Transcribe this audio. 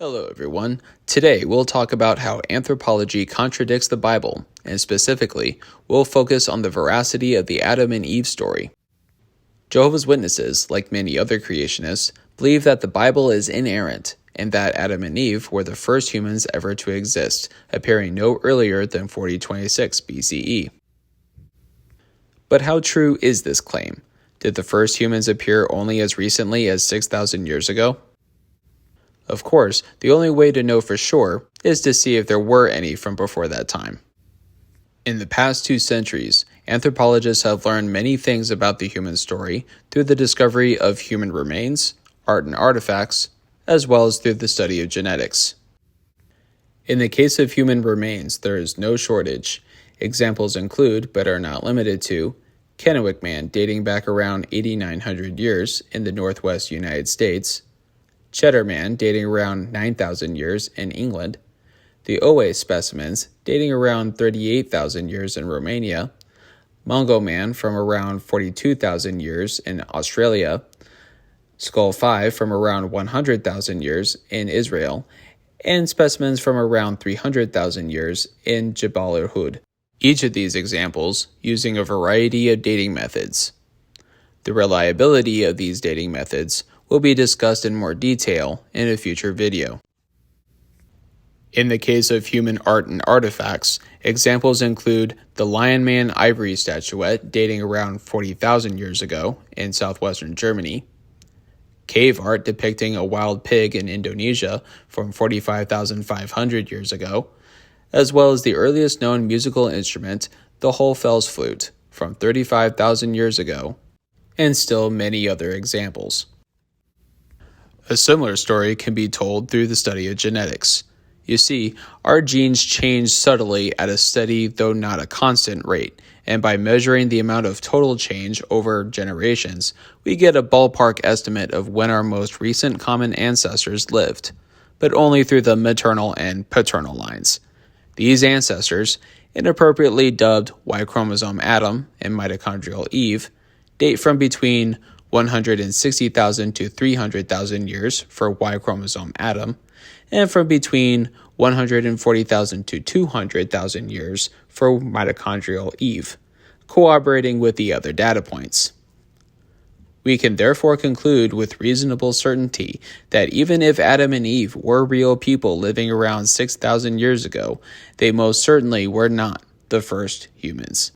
Hello, everyone. Today, we'll talk about how anthropology contradicts the Bible, and specifically, we'll focus on the veracity of the Adam and Eve story. Jehovah's Witnesses, like many other creationists, believe that the Bible is inerrant, and that Adam and Eve were the first humans ever to exist, appearing no earlier than 4026 BCE. But how true is this claim? Did the first humans appear only as recently as 6,000 years ago? Of course, the only way to know for sure is to see if there were any from before that time. In the past 2 centuries, anthropologists have learned many things about the human story through the discovery of human remains, art and artifacts, as well as through the study of genetics. In the case of human remains, there is no shortage. Examples include, but are not limited to, Kennewick Man dating back around 8,900 years in the northwest United States, Cheddar Man dating around 9,000 years in England, the Owe specimens dating around 38,000 years in Romania, Mungo Man from around 42,000 years in Australia, Skull 5 from around 100,000 years in Israel, and specimens from around 300,000 years in Jabal Hud. Each of these examples using a variety of dating methods. The reliability of these dating methods will be discussed in more detail in a future video. In the case of human art and artifacts, examples include the Lion Man ivory statuette dating around 40,000 years ago in southwestern Germany, cave art depicting a wild pig in Indonesia from 45,500 years ago, as well as the earliest known musical instrument, the Hölfels flute, from 35,000 years ago, and still many other examples. A similar story can be told through the study of genetics. You see, our genes change subtly at a steady, though not a constant rate, and by measuring the amount of total change over generations, we get a ballpark estimate of when our most recent common ancestors lived, but only through the maternal and paternal lines. These ancestors, inappropriately dubbed Y chromosome Adam and mitochondrial Eve, date from between 160,000 to 300,000 years for Y chromosome Adam, and from between 140,000 to 200,000 years for mitochondrial Eve, cooperating with the other data points. We can therefore conclude with reasonable certainty that even if Adam and Eve were real people living around 6,000 years ago, they most certainly were not the first humans.